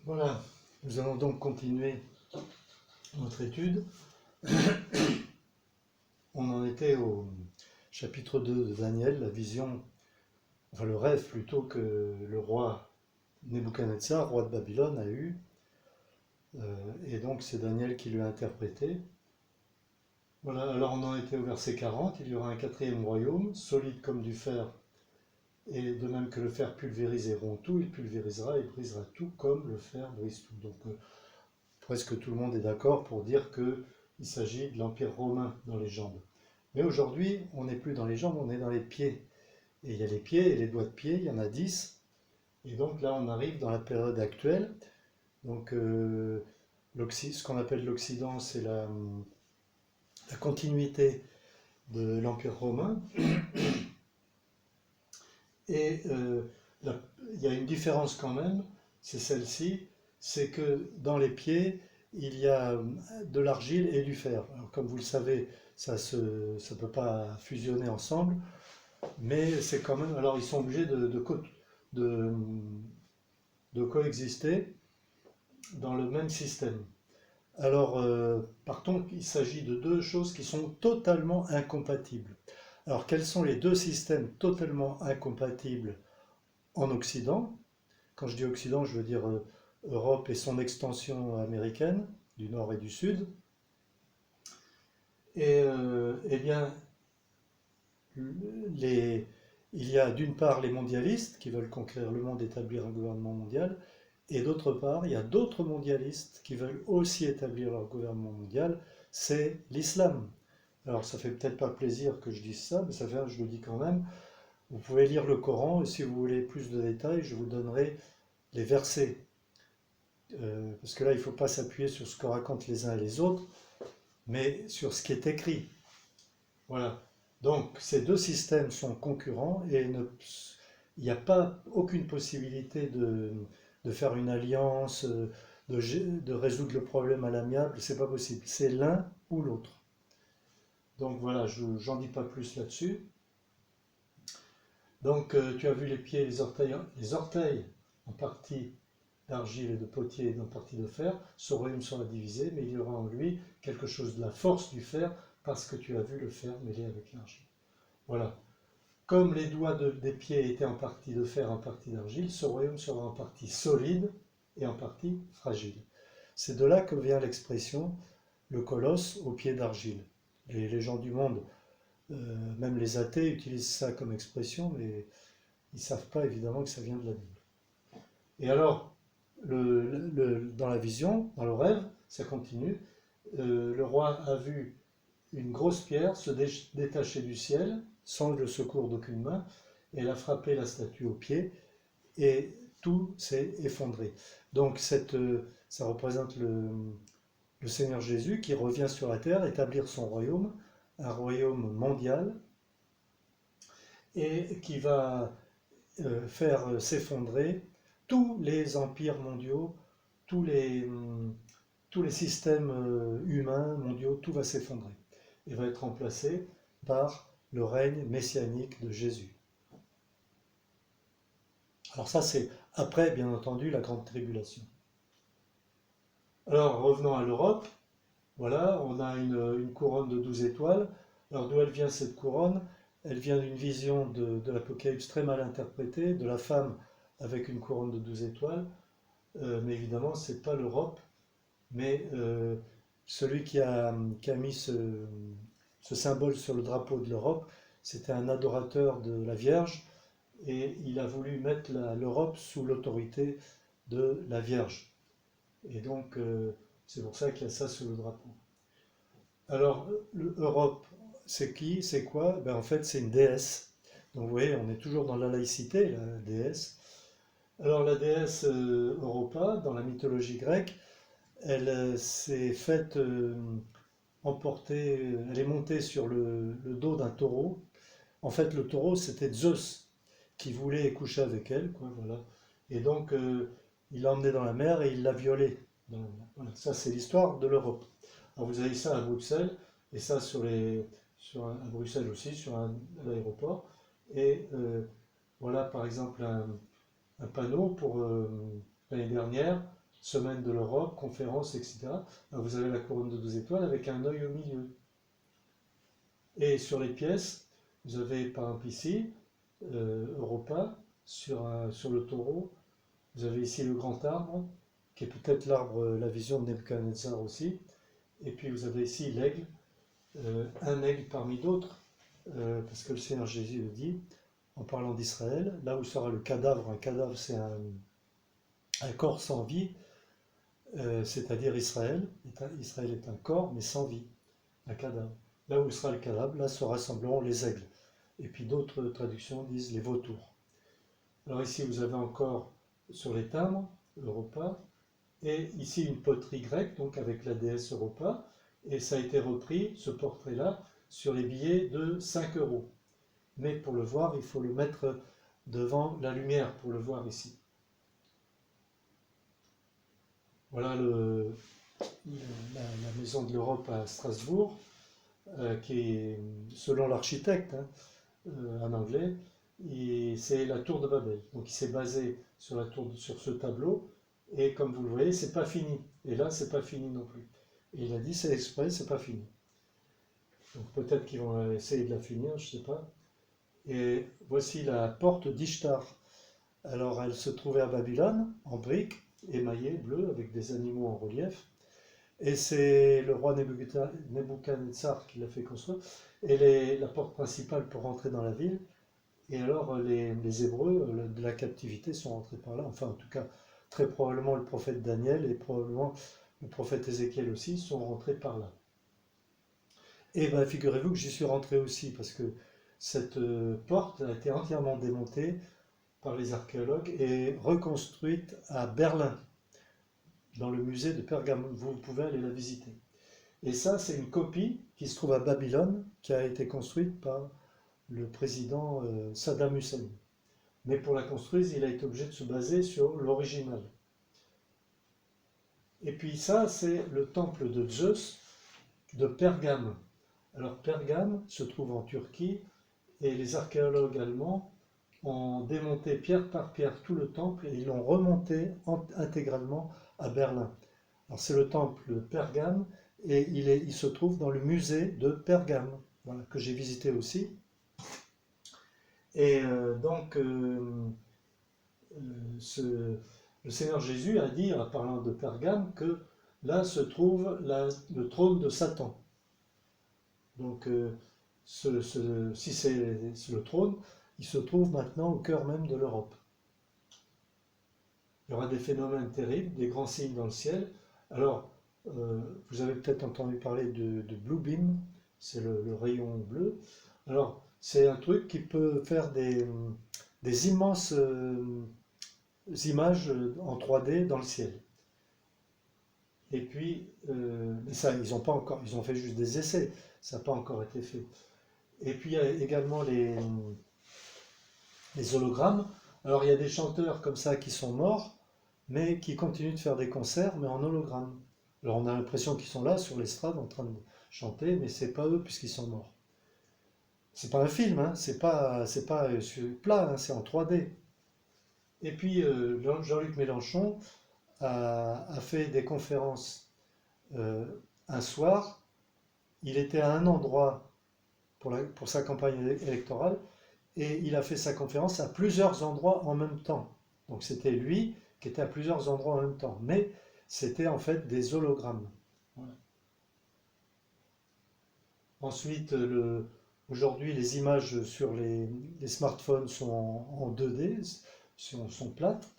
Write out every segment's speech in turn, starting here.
Voilà, nous allons donc continuer notre étude. On en était au chapitre 2 de Daniel, la vision, enfin le rêve plutôt que le roi Nebuchadnezzar, roi de Babylone, a eu. Et donc c'est Daniel qui lui a interprété. Voilà, alors on en était au verset 40, il y aura un quatrième royaume, solide comme du fer, et de même que le fer pulvérise et rompt tout, il pulvérisera et brisera tout comme le fer brise tout. Donc presque tout le monde est d'accord pour dire qu'il s'agit de l'Empire romain dans les jambes. Mais aujourd'hui, on n'est plus dans les jambes, on est dans les pieds. Et il y a les pieds et les doigts de pied, il y en a 10. Et donc là, on arrive dans la période actuelle. Donc ce qu'on appelle l'Occident, c'est la continuité de l'Empire romain. Et il y a une différence quand même, c'est celle-ci, c'est que dans les pieds, il y a de l'argile et du fer. Alors, comme vous le savez, ça ne peut pas fusionner ensemble, mais c'est quand même. Alors ils sont obligés de, de coexister dans le même système. Alors, par contre, il s'agit de deux choses qui sont totalement incompatibles. Alors, quels sont les deux systèmes totalement incompatibles en Occident? Quand je dis Occident, je veux dire Europe et son extension américaine, du nord et du sud. Et eh bien, les, il y a d'une part les mondialistes qui veulent conquérir le monde, établir un gouvernement mondial, et d'autre part, il y a d'autres mondialistes qui veulent aussi établir leur gouvernement mondial, c'est l'islam. Alors ça fait peut-être pas plaisir que je dise ça, mais ça fait, je le dis quand même. Vous pouvez lire le Coran et si vous voulez plus de détails, je vous donnerai les versets. Parce que là, il ne faut pas s'appuyer sur ce que racontent les uns et les autres, mais sur ce qui est écrit. Voilà. Donc, ces deux systèmes sont concurrents et il n'y a pas aucune possibilité de faire une alliance, de résoudre le problème à l'amiable. C'est pas possible. C'est l'un ou l'autre. Donc voilà, j'en dis pas plus là-dessus. Donc, tu as vu les pieds et les orteils en partie d'argile et de potier et en partie de fer. Ce royaume sera divisé, mais il y aura en lui quelque chose de la force du fer parce que tu as vu le fer mêlé avec l'argile. Voilà. Comme les doigts des pieds étaient en partie de fer, en partie d'argile, ce royaume sera en partie solide et en partie fragile. C'est de là que vient l'expression le colosse aux pieds d'argile. Les gens du monde, même les athées, utilisent ça comme expression, mais ils ne savent pas évidemment que ça vient de la Bible. Et alors, dans la vision, dans le rêve, ça continue. Le roi a vu une grosse pierre se détacher du ciel, sans le secours d'aucune main, et elle a frappé la statue au pied, et tout s'est effondré. Donc ça représente le Seigneur Jésus qui revient sur la terre, établir son royaume, un royaume mondial, et qui va faire s'effondrer tous les empires mondiaux, tous les, tous les systèmes humains mondiaux, tout va s'effondrer et va être remplacé par le règne messianique de Jésus. Alors ça, c'est après, bien entendu, la grande tribulation. Alors, revenons à l'Europe. Voilà, on a une couronne de 12 étoiles. Alors, d'où elle vient cette couronne? Elle vient d'une vision de l'Apocalypse très mal interprétée, de la femme avec une couronne de 12 étoiles. Mais évidemment, ce n'est pas l'Europe, mais celui qui a mis ce symbole sur le drapeau de l'Europe, c'était un adorateur de la Vierge, et il a voulu mettre l'Europe sous l'autorité de la Vierge. Et donc, c'est pour ça qu'il y a ça sur le drapeau. Alors, l'Europe, c'est qui? C'est quoi? Ben, en fait, c'est une déesse. Donc, vous voyez, on est toujours dans la laïcité, la déesse. Alors, la déesse Europa, dans la mythologie grecque, elle s'est faite emporter, elle est montée sur le dos d'un taureau. En fait, le taureau, c'était Zeus qui voulait coucher avec elle, quoi, voilà. Et donc, il l'a emmenée dans la mer et il l'a violée. Voilà, ça, c'est l'histoire de l'Europe. Alors, vous avez ça à Bruxelles, et ça à Bruxelles aussi, sur l'aéroport. Et voilà, par exemple, un panneau pour l'année dernière. semaine de l'Europe, conférence, etc. Alors vous avez la couronne de 12 étoiles avec un œil au milieu. Et sur les pièces, vous avez par exemple ici, Europa, sur le taureau. Vous avez ici le grand arbre, qui est peut-être l'arbre, la vision de Nebuchadnezzar aussi. Et puis vous avez ici l'aigle, un aigle parmi d'autres, parce que le Seigneur Jésus le dit, en parlant d'Israël, là où sera le cadavre, un cadavre c'est un corps sans vie, c'est-à-dire Israël. Israël est un corps mais sans vie, un cadavre. Là où sera le cadavre, là se rassembleront les aigles. Et puis d'autres traductions disent les vautours. Alors ici vous avez encore sur les timbres, Europa, et ici une poterie grecque, donc avec la déesse Europa, et ça a été repris, ce portrait-là, sur les billets de 5 euros. Mais pour le voir, il faut le mettre devant la lumière pour le voir ici. Voilà la maison de l'Europe à Strasbourg, qui est, selon l'architecte, en anglais, c'est la tour de Babel. Donc il s'est basé sur ce tableau, et comme vous le voyez, c'est pas fini. Et là, c'est pas fini non plus. Et il a dit, c'est exprès, c'est pas fini. Donc peut-être qu'ils vont essayer de la finir, je sais pas. Et voici la porte d'Ishtar. Alors elle se trouvait à Babylone, en briques, émaillée, bleue, avec des animaux en relief. Et c'est le roi Nebuchadnezzar qui l'a fait construire. Et la porte principale pour rentrer dans la ville. Et alors les Hébreux de la captivité sont rentrés par là. Enfin en tout cas, très probablement le prophète Daniel et probablement le prophète Ézéchiel aussi sont rentrés par là. Et bien figurez-vous que j'y suis rentré aussi parce que cette porte a été entièrement démontée par les archéologues et reconstruite à Berlin, dans le musée de Pergamon. Vous pouvez aller la visiter. Et ça, c'est une copie qui se trouve à Babylone, qui a été construite par le président Saddam Hussein. Mais pour la construire, il a été obligé de se baser sur l'original. Et puis ça, c'est le temple de Zeus de Pergame. Alors Pergame se trouve en Turquie et les archéologues allemands ont démonté pierre par pierre tout le temple et ils l'ont remonté intégralement à Berlin. Alors c'est le temple de Pergame et il se trouve dans le musée de Pergame, voilà, que j'ai visité aussi. Et donc le Seigneur Jésus a dit, en parlant de Pergame, que là se trouve le trône de Satan. Donc si c'est le trône, il se trouve maintenant au cœur même de l'Europe. Il y aura des phénomènes terribles, des grands signes dans le ciel. Alors, vous avez peut-être entendu parler de Blue Beam, c'est le rayon bleu. Alors, c'est un truc qui peut faire des immenses images en 3D dans le ciel. Et puis, mais ça, ils ont fait juste des essais, ça n'a pas encore été fait. Et puis, il y a également les hologrammes. Alors, il y a des chanteurs comme ça qui sont morts, mais qui continuent de faire des concerts, mais en hologramme. Alors, on a l'impression qu'ils sont là, sur l'estrade, en train de chanter, mais c'est pas eux, puisqu'ils sont morts. C'est pas un film, hein, c'est pas plat, hein, c'est en 3D. Et puis, Jean-Luc Mélenchon a fait des conférences un soir. Il était à un endroit pour sa campagne électorale et il a fait sa conférence à plusieurs endroits en même temps. Donc c'était lui qui était à plusieurs endroits en même temps, mais c'était en fait des hologrammes. Voilà. Ensuite, aujourd'hui, les images sur les smartphones sont en 2D, sont plates,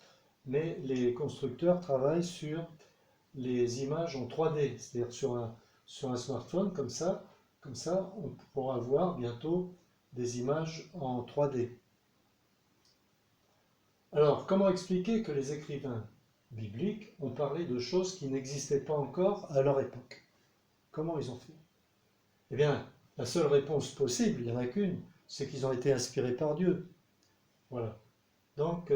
mais les constructeurs travaillent sur les images en 3D, c'est-à-dire sur un smartphone comme ça, on pourra voir bientôt des images en 3D. Alors, comment expliquer que les écrivains bibliques ont parlé de choses qui n'existaient pas encore à leur époque? Comment ils ont fait? Eh bien, la seule réponse possible, il n'y en a qu'une, c'est qu'ils ont été inspirés par Dieu. Voilà. Donc,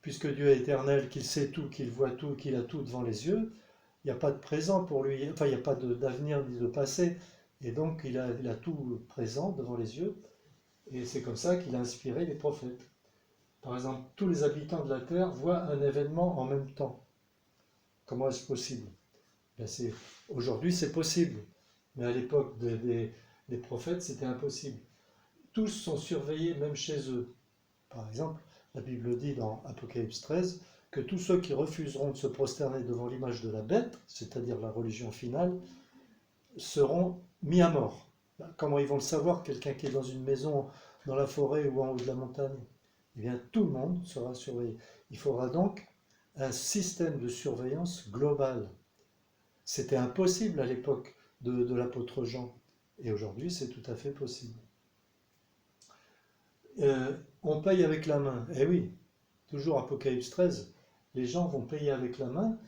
puisque Dieu est éternel, qu'il sait tout, qu'il voit tout, qu'il a tout devant les yeux, il n'y a pas de présent pour lui, enfin il n'y a pas d'avenir ni de passé, et donc il a tout présent devant les yeux, et c'est comme ça qu'il a inspiré les prophètes. Par exemple, tous les habitants de la terre voient un événement en même temps. Comment est-ce possible? Aujourd'hui, c'est possible, mais à l'époque des prophètes, c'était impossible. Tous sont surveillés, même chez eux. Par exemple, la Bible dit dans Apocalypse 13 que tous ceux qui refuseront de se prosterner devant l'image de la bête, c'est-à-dire la religion finale, seront mis à mort. Comment ils vont le savoir, quelqu'un qui est dans une maison, dans la forêt ou en haut de la montagne? Eh bien, tout le monde sera surveillé. Il faudra donc un système de surveillance global. C'était impossible à l'époque de l'apôtre Jean, et aujourd'hui c'est tout à fait possible. On paye avec la main. Eh oui, toujours Apocalypse 13, les gens vont payer avec la main,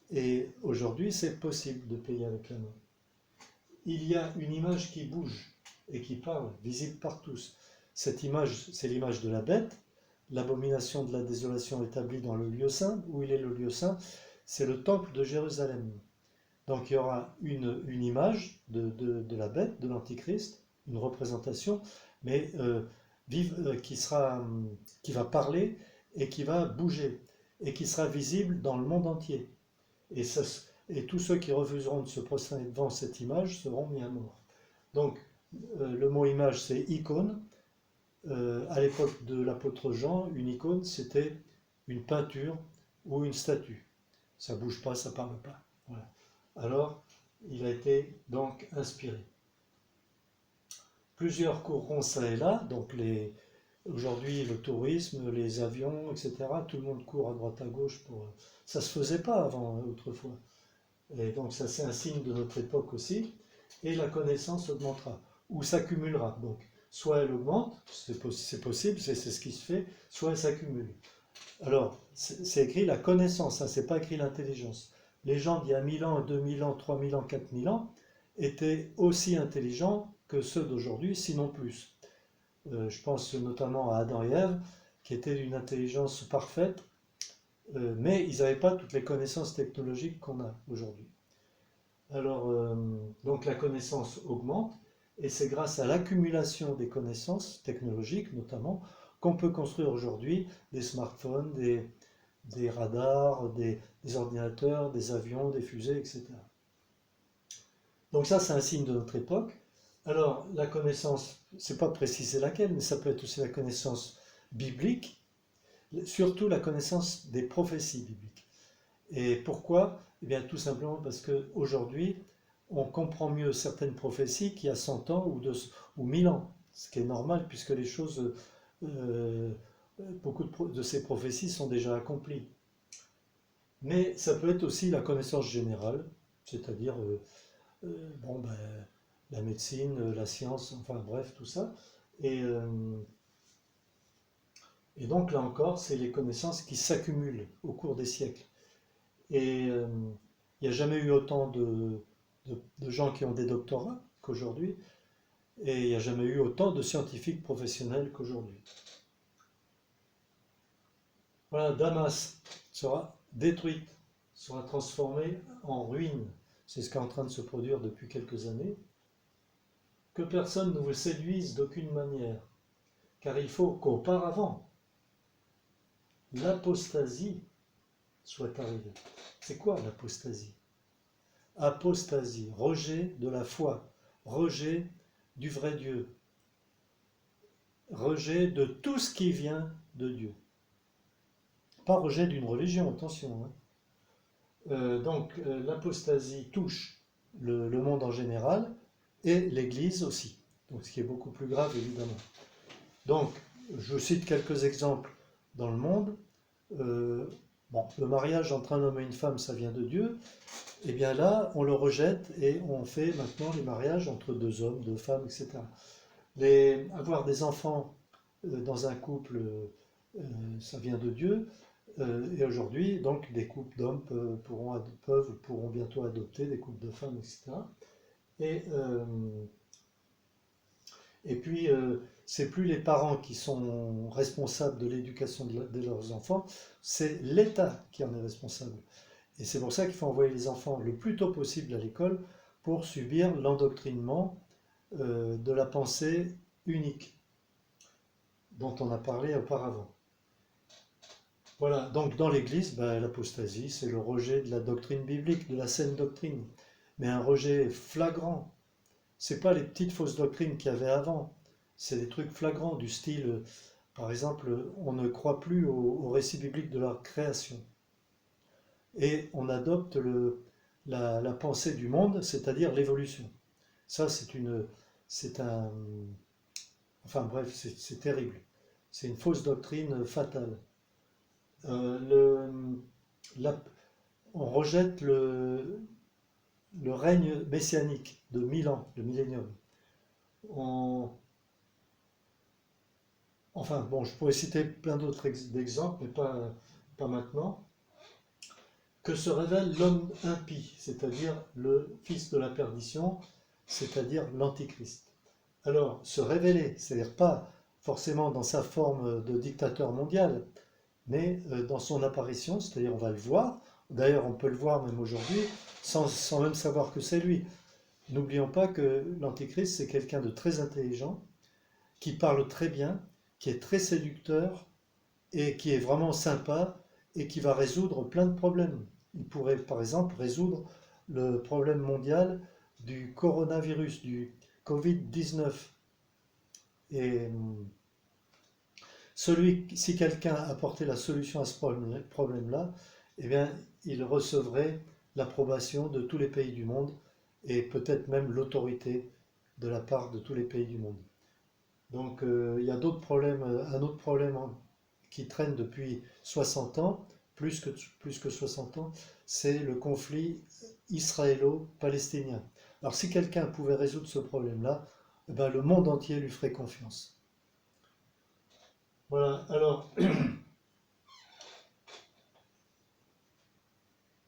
et aujourd'hui c'est possible de payer avec la main. Il y a une image qui bouge et qui parle, visible par tous. Cette image, c'est l'image de la bête, l'abomination de la désolation établie dans le lieu saint. Où il est le lieu saint? C'est le temple de Jérusalem. Donc il y aura une image de la bête, de l'Antichrist, une représentation, mais qui va parler et qui va bouger, et qui sera visible dans le monde entier. Et tous ceux qui refuseront de se prosterner devant cette image seront mis à mort. Donc le mot image, c'est icône. À l'époque de l'apôtre Jean, une icône, c'était une peinture ou une statue. Ça ne bouge pas, ça ne parle pas. Voilà. Alors, il a été donc inspiré. Plusieurs courront ça et là, donc aujourd'hui le tourisme, les avions, etc., tout le monde court à droite à gauche ça ne se faisait pas avant, autrefois. Et donc ça c'est un signe de notre époque aussi, et la connaissance augmentera, ou s'accumulera. Donc, soit elle augmente, c'est possible, c'est ce qui se fait, soit elle s'accumule. Alors, c'est écrit la connaissance, hein, c'est pas écrit l'intelligence. Les gens d'il y a 1000 ans, 2000 ans, 3000 ans, 4000 ans étaient aussi intelligents que ceux d'aujourd'hui, sinon plus. Je pense notamment à Adam et Ève, qui étaient d'une intelligence parfaite, mais ils n'avaient pas toutes les connaissances technologiques qu'on a aujourd'hui. Alors, donc la connaissance augmente, et c'est grâce à l'accumulation des connaissances technologiques, notamment, qu'on peut construire aujourd'hui des smartphones, des radars, des ordinateurs, des avions, des fusées, etc. Donc ça, c'est un signe de notre époque. Alors, la connaissance, c'est pas préciser laquelle, mais ça peut être aussi la connaissance biblique, surtout la connaissance des prophéties bibliques. Et pourquoi? Eh bien, tout simplement parce qu'aujourd'hui, on comprend mieux certaines prophéties qu'il y a 100 ans ou 1000 ans, ce qui est normal puisque les choses, beaucoup de ces prophéties sont déjà accomplies. Mais ça peut être aussi la connaissance générale, c'est-à-dire la médecine, la science, enfin bref, tout ça. Et donc là encore, c'est les connaissances qui s'accumulent au cours des siècles. Et il n'y a jamais eu autant de gens qui ont des doctorats qu'aujourd'hui, et il n'y a jamais eu autant de scientifiques professionnels qu'aujourd'hui. Voilà, Damas sera détruite, sera transformée en ruine. C'est ce qui est en train de se produire depuis quelques années. Que personne ne vous séduise d'aucune manière, car il faut qu'auparavant, l'apostasie soit arrivée. C'est quoi l'apostasie? Apostasie, rejet de la foi, rejet du vrai Dieu, rejet de tout ce qui vient de Dieu. Pas rejet d'une religion, attention. Donc l'apostasie touche le monde en général et l'Église aussi, donc ce qui est beaucoup plus grave évidemment. Donc je cite quelques exemples dans le monde. Le mariage entre un homme et une femme, ça vient de Dieu. Et bien là, on le rejette et on fait maintenant les mariages entre deux hommes, deux femmes, etc. Avoir des enfants dans un couple, ça vient de Dieu. Et aujourd'hui, donc, des couples d'hommes pourront bientôt adopter des couples de femmes, etc. Et puis, c'est plus les parents qui sont responsables de l'éducation de leurs enfants, c'est l'État qui en est responsable. Et c'est pour ça qu'il faut envoyer les enfants le plus tôt possible à l'école pour subir l'endoctrinement de la pensée unique dont on a parlé auparavant. Voilà, donc dans l'Église, l'apostasie, c'est le rejet de la doctrine biblique, de la saine doctrine, mais un rejet flagrant. C'est pas les petites fausses doctrines qu'il y avait avant, c'est des trucs flagrants du style, par exemple, on ne croit plus au récit biblique de la création. Et on adopte la pensée du monde, c'est-à-dire l'évolution. Ça, c'est un, enfin bref, c'est terrible. C'est une fausse doctrine fatale. Euh, la- on rejette le règne messianique de 1000 ans, le millénium. On, enfin bon, je pourrais citer plein d'autres exemples, mais pas maintenant. Que se révèle l'homme impie, c'est-à-dire le fils de la perdition, c'est-à-dire l'antichrist. Alors, se révéler, c'est-à-dire pas forcément dans sa forme de dictateur mondial, mais dans son apparition, c'est-à-dire on va le voir, d'ailleurs on peut le voir même aujourd'hui, sans même savoir que c'est lui. N'oublions pas que l'antichrist, c'est quelqu'un de très intelligent, qui parle très bien, qui est très séducteur, et qui est vraiment sympa, et qui va résoudre plein de problèmes. Il pourrait par exemple résoudre le problème mondial du coronavirus, du Covid-19. Et si quelqu'un apportait la solution à ce problème-là, eh bien, il recevrait l'approbation de tous les pays du monde et peut-être même l'autorité de la part de tous les pays du monde. Donc, il y a d'autres problèmes, un autre problème qui traîne depuis 60 ans, plus que 60 ans, c'est le conflit israélo-palestinien. Alors, si quelqu'un pouvait résoudre ce problème-là, eh ben, le monde entier lui ferait confiance. Voilà, alors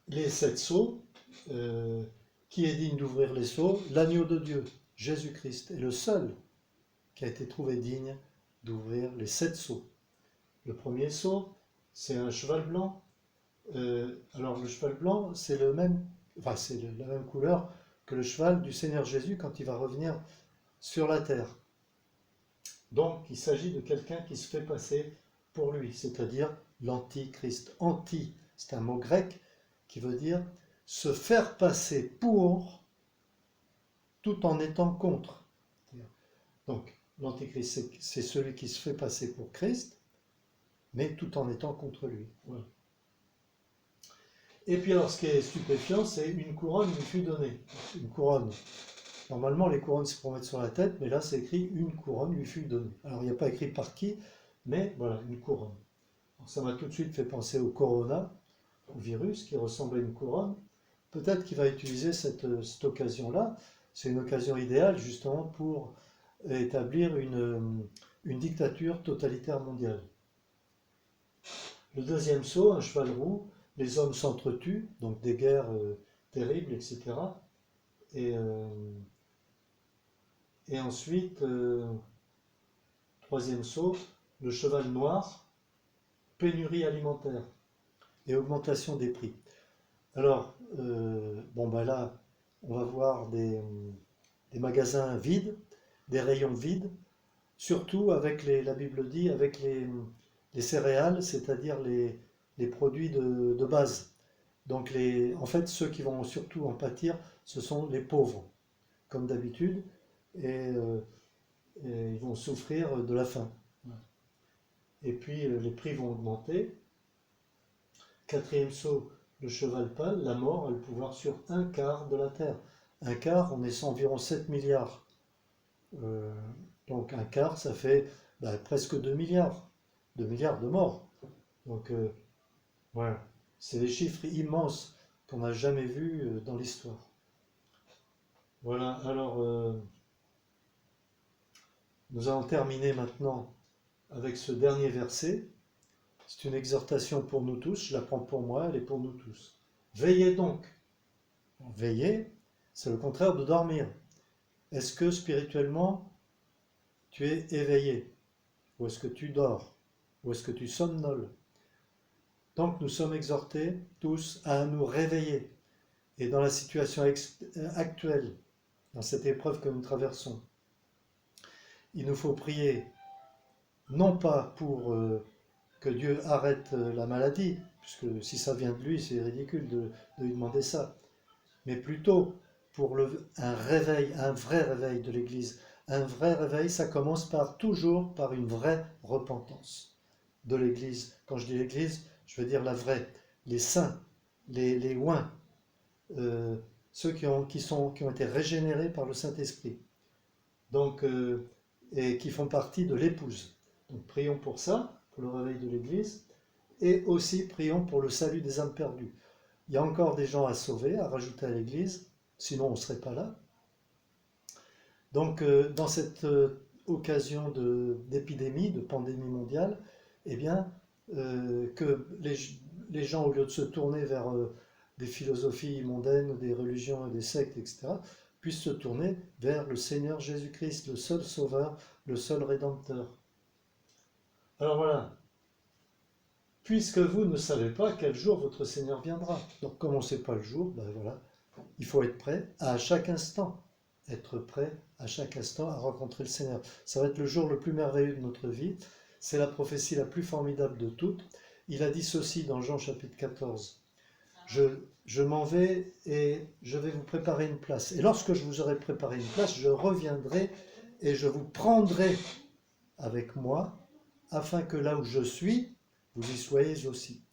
les 7 sceaux, euh, qui est digne d'ouvrir les sceaux? L'agneau de Dieu, Jésus-Christ, est le seul qui a été trouvé digne d'ouvrir les 7 sceaux. Le premier sceau, c'est un cheval blanc. Alors le cheval blanc, c'est la même couleur que le cheval du Seigneur Jésus quand il va revenir sur la terre. Donc il s'agit de quelqu'un qui se fait passer pour lui, c'est-à-dire l'antichrist. Anti, c'est un mot grec qui veut dire se faire passer pour tout en étant contre. Donc l'antichrist, c'est celui qui se fait passer pour Christ, mais tout en étant contre lui. Voilà. Et puis alors ce qui est stupéfiant, c'est une couronne lui fut donnée. Une couronne. Normalement les couronnes c'est pour mettre sur la tête, mais là c'est écrit une couronne lui fut donnée. Alors il n'y a pas écrit par qui, mais voilà, une couronne. Alors, ça m'a tout de suite fait penser au corona, au virus qui ressemble à une couronne. Peut-être qu'il va utiliser cette occasion-là. C'est une occasion idéale justement pour établir une dictature totalitaire mondiale. Le deuxième sceau, un cheval roux, les hommes s'entretuent, donc des guerres terribles, etc. Et, euh, et ensuite, troisième sceau, le cheval noir, pénurie alimentaire et augmentation des prix. Alors, là, on va voir des magasins vides, des rayons vides, surtout avec la Bible dit, avec les céréales, c'est-à-dire les produits de base. Donc, en fait, ceux qui vont surtout en pâtir, ce sont les pauvres, comme d'habitude, et ils vont souffrir de la faim. Et puis, les prix vont augmenter. Quatrième sceau, le cheval pâle, la mort a le pouvoir sur un quart de la terre. Un quart, on est environ 7 milliards. Euh, donc un quart, ça fait presque 2 milliards. 2 milliards de morts. Donc voilà, c'est des chiffres immenses qu'on n'a jamais vus dans l'histoire. Voilà, alors nous allons terminer maintenant avec ce dernier verset. C'est une exhortation pour nous tous, je la prends pour moi, elle est pour nous tous. Veillez donc. Veiller, c'est le contraire de dormir. Est-ce que spirituellement, tu es éveillé? Ou est-ce que tu dors? Ou est-ce que tu somnoles? Donc nous sommes exhortés tous à nous réveiller. Et dans la situation actuelle, dans cette épreuve que nous traversons, il nous faut prier, non pas pour que Dieu arrête la maladie, puisque si ça vient de lui, c'est ridicule de lui demander ça, mais plutôt pour un réveil, un vrai réveil de l'Église. Un vrai réveil, ça commence toujours par une vraie repentance de l'Église. Quand je dis l'Église, je veux dire la vraie, les saints, les oints, ceux qui ont été régénérés par le Saint-Esprit, donc, et qui font partie de l'épouse. Donc prions pour ça, pour le réveil de l'Église, et aussi prions pour le salut des âmes perdues. Il y a encore des gens à sauver, à rajouter à l'Église, sinon on ne serait pas là. Donc dans cette occasion d'épidémie, de pandémie mondiale, eh bien, que les gens, au lieu de se tourner vers des philosophies mondaines, des religions et des sectes, etc., puissent se tourner vers le Seigneur Jésus-Christ, le seul Sauveur, le seul Rédempteur. Alors voilà, puisque vous ne savez pas quel jour votre Seigneur viendra. Donc comme on ne sait pas le jour, ben voilà, il faut être prêt à chaque instant. Être prêt à chaque instant à rencontrer le Seigneur. Ça va être le jour le plus merveilleux de notre vie. C'est la prophétie la plus formidable de toutes. Il a dit ceci dans Jean chapitre 14. Je m'en vais et je vais vous préparer une place. Et lorsque je vous aurai préparé une place, je reviendrai et je vous prendrai avec moi, afin que là où je suis, vous y soyez aussi.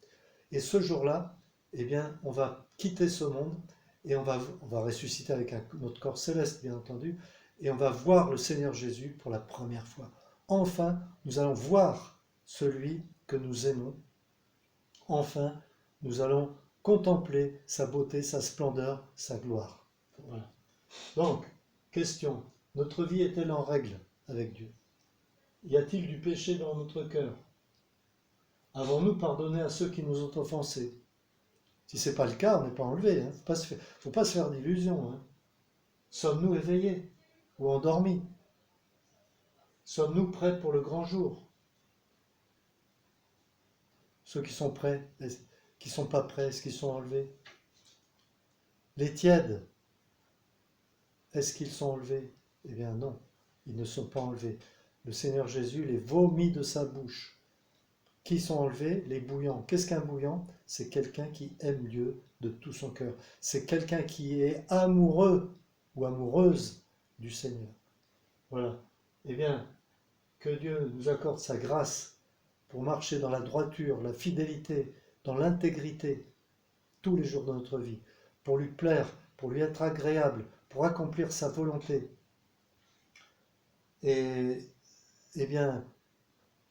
Et ce jour-là, eh bien, on va quitter ce monde et on va ressusciter avec notre corps céleste, bien entendu, et on va voir le Seigneur Jésus pour la première fois. Enfin, nous allons voir celui que nous aimons. Enfin, nous allons contempler sa beauté, sa splendeur, sa gloire. Voilà. Donc, question, notre vie est-elle en règle avec Dieu? Y a-t-il du péché dans notre cœur? Avons-nous pardonné à ceux qui nous ont offensés? Si ce n'est pas le cas, on n'est pas enlevé. Il ne faut pas se faire d'illusions. Hein. Sommes-nous éveillés ou endormis? Sommes-nous prêts pour le grand jour? Ceux qui sont prêts, qui ne sont pas prêts, est-ce qu'ils sont enlevés? Les tièdes, est-ce qu'ils sont enlevés? Eh bien non, ils ne sont pas enlevés. Le Seigneur Jésus les vomit de sa bouche. Qui sont enlevés? Les bouillants. Qu'est-ce qu'un bouillant? C'est quelqu'un qui aime Dieu de tout son cœur. C'est quelqu'un qui est amoureux ou amoureuse du Seigneur. Voilà. Eh bien, que Dieu nous accorde sa grâce pour marcher dans la droiture, la fidélité, dans l'intégrité, tous les jours de notre vie, pour lui plaire, pour lui être agréable, pour accomplir sa volonté. Et, eh bien,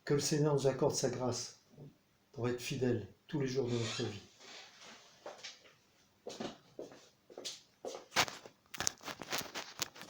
que le Seigneur nous accorde sa grâce pour être fidèle tous les jours de notre vie.